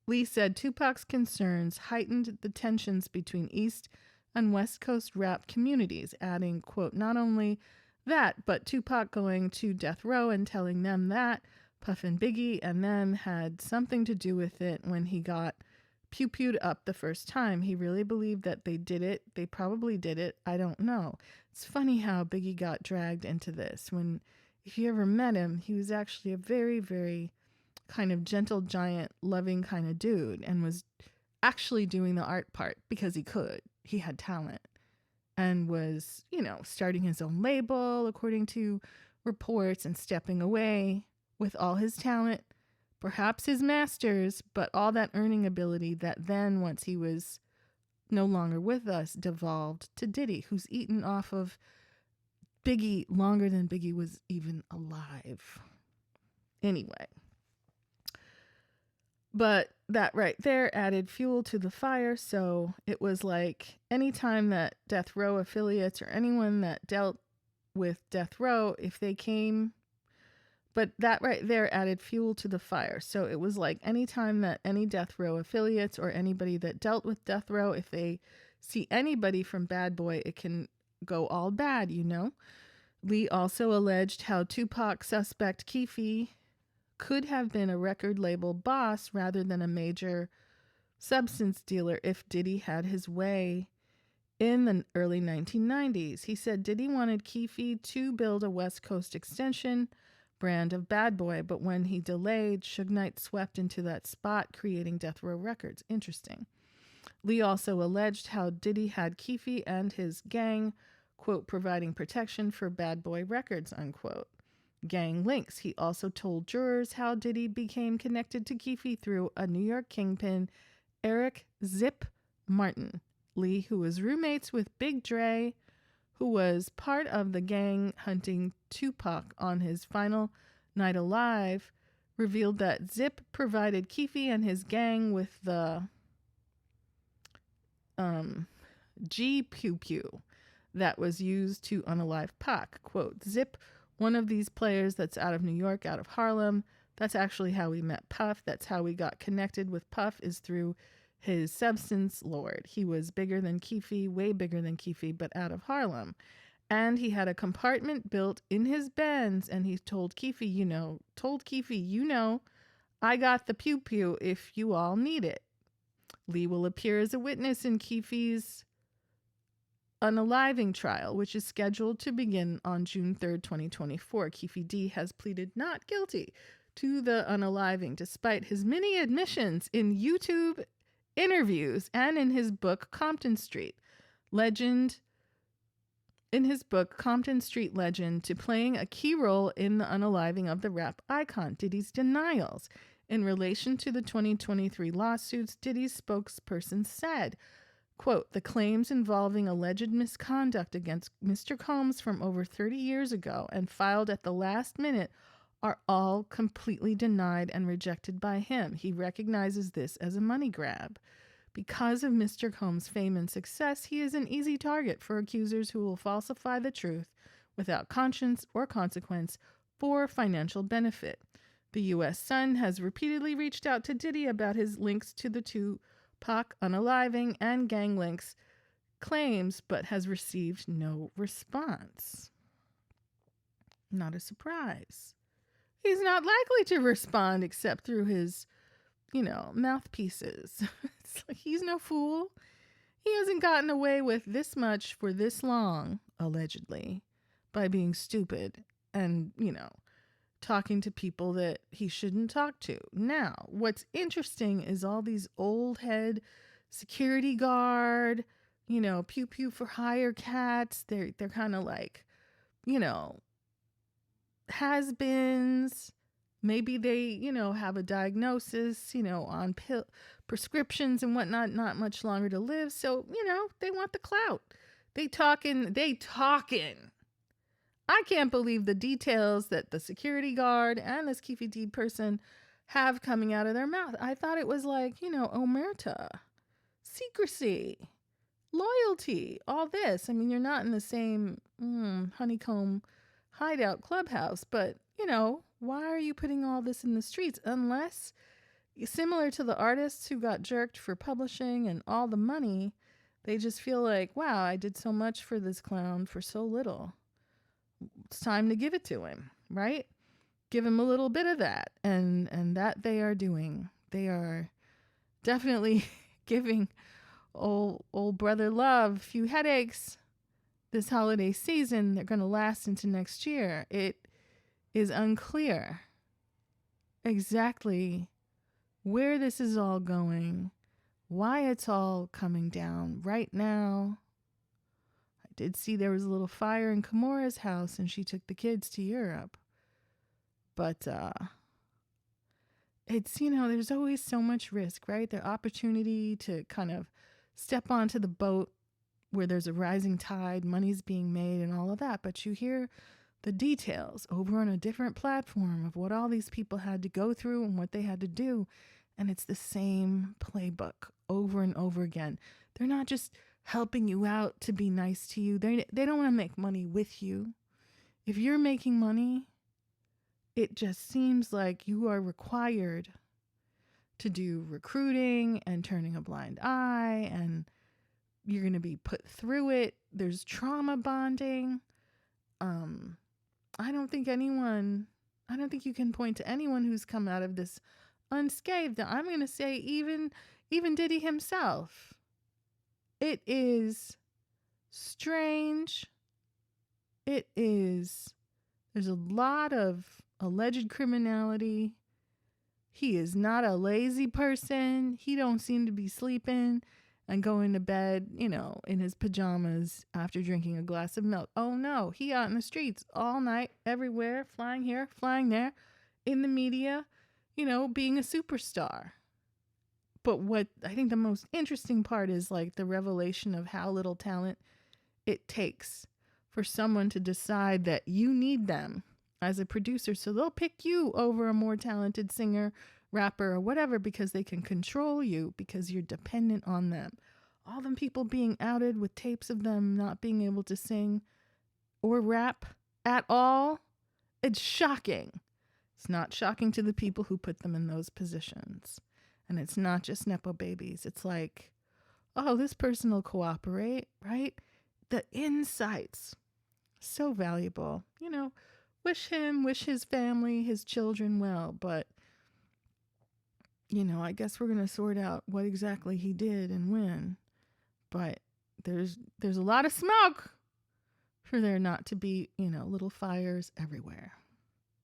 Lee said Tupac's concerns heightened the tensions between East and West Coast rap communities, adding, quote, not only that, but Tupac going to death row and telling them that Puff and Biggie and them had something to do with it when he got pew-pewed up the first time. He really believed that they did it. They probably did it. I don't know. It's funny how Biggie got dragged into this. When, if you ever met him, he was actually a very, very kind of gentle giant, loving kind of dude, and was actually doing the art part because he could. He had talent and was, starting his own label according to reports and stepping away with all his talent, perhaps his masters, but all that earning ability that then, once he was no longer with us, devolved to Diddy, who's eaten off of Biggie longer than Biggie was even alive. Anyway. But that right there added fuel to the fire. So it was like anytime that Death Row affiliates or anyone that dealt with Death Row, if they came, but that right there added fuel to the fire. So it was like anytime that any Death Row affiliates or anybody that dealt with Death Row, if they see anybody from Bad Boy, it can go all bad, Lee also alleged how Tupac suspect Keefe could have been a record label boss rather than a major substance dealer if Diddy had his way in the early 1990s. He said Diddy wanted Keefe to build a West Coast extension brand of Bad Boy, but when he delayed, Suge Knight swept into that spot, creating Death Row Records. Interesting. Lee also alleged how Diddy had Keefe and his gang, quote, providing protection for Bad Boy Records, unquote. Gang links. He also told jurors how Diddy became connected to Keefe through a New York kingpin, Eric Zip Martin. Lee, who was roommates with Big Dre, who was part of the gang hunting Tupac on his final night alive, revealed that Zip provided Keefe and his gang with the G Pew Pew that was used to unalive Pac. Quote, Zip, one of these players that's out of New York, out of Harlem. That's actually how we met Puff. That's how we got connected with Puff, is through his substance lord. He was bigger than Keefe, way bigger than Keefe, but out of Harlem. And he had a compartment built in his Benz, and he told Keefe, I got the pew pew if you all need it. Lee will appear as a witness in Keefe's unaliving trial, which is scheduled to begin on June 3rd, 2024. Keefe D has pleaded not guilty to the unaliving, despite his many admissions in YouTube interviews and in his book Compton Street Legend, to playing a key role in the unaliving of the rap icon. Diddy's denials in relation to the 2023 lawsuits, Diddy's spokesperson said, quote, the claims involving alleged misconduct against Mr. Combs from over 30 years ago and filed at the last minute are all completely denied and rejected by him. He recognizes this as a money grab. Because of Mr. Combs' fame and success, he is an easy target for accusers who will falsify the truth without conscience or consequence for financial benefit. The U.S. Sun has repeatedly reached out to Diddy about his links to the Tupac unaliving and gang links claims, but has received no response. Not a surprise. He's not likely to respond except through his, mouthpieces. It's like he's no fool. He hasn't gotten away with this much for this long, allegedly, by being stupid and, talking to people that he shouldn't talk to. Now, what's interesting is all these old head security guard, pew pew for hire cats. They're kind of like, has-beens. Maybe they, have a diagnosis, on prescriptions and whatnot, not much longer to live. So, they want the clout. They talking. I can't believe the details that the security guard and this Keefe D person have coming out of their mouth. I thought it was like, omerta, secrecy, loyalty, all this. I mean, you're not in the same honeycomb hideout clubhouse, but, why are you putting all this in the streets unless Similar to the artists who got jerked for publishing and all the money, they just feel like, wow, I did so much for this clown for so little. It's time to give it to him, right? Give him a little bit of that. And that they are doing. They are definitely giving old brother Love a few headaches this holiday season. They're going to last into next year. It is unclear exactly where this is all going, why it's all coming down right now. I did see there was a little fire in Kamora's house and she took the kids to Europe. But it's, there's always so much risk, right? The opportunity to kind of step onto the boat where there's a rising tide, money's being made and all of that. But you hear the details over on a different platform of what all these people had to go through and what they had to do. And it's the same playbook over and over again. They're not just helping you out to be nice to you. They don't want to make money with you. If you're making money, it just seems like you are required to do recruiting and turning a blind eye, and you're going to be put through it. There's trauma bonding. I don't think you can point to anyone who's come out of this unscathed. I'm going to say even Diddy himself. It is strange. There's a lot of alleged criminality. He is not a lazy person. He don't seem to be sleeping and going to bed, in his pajamas after drinking a glass of milk. Oh no, he out in the streets all night, everywhere, flying here, flying there, in the media, being a superstar. But what I think the most interesting part is like the revelation of how little talent it takes for someone to decide that you need them as a producer. So they'll pick you over a more talented singer, rapper, or whatever, because they can control you because you're dependent on them. All them people being outed with tapes of them not being able to sing or rap at all, it's shocking. It's not shocking to the people who put them in those positions. And it's not just Nepo babies. It's like, oh, this person will cooperate, right? The insights, so valuable. Wish his family, his children well. But, I guess we're going to sort out what exactly he did and when. But there's a lot of smoke for there not to be, little fires everywhere.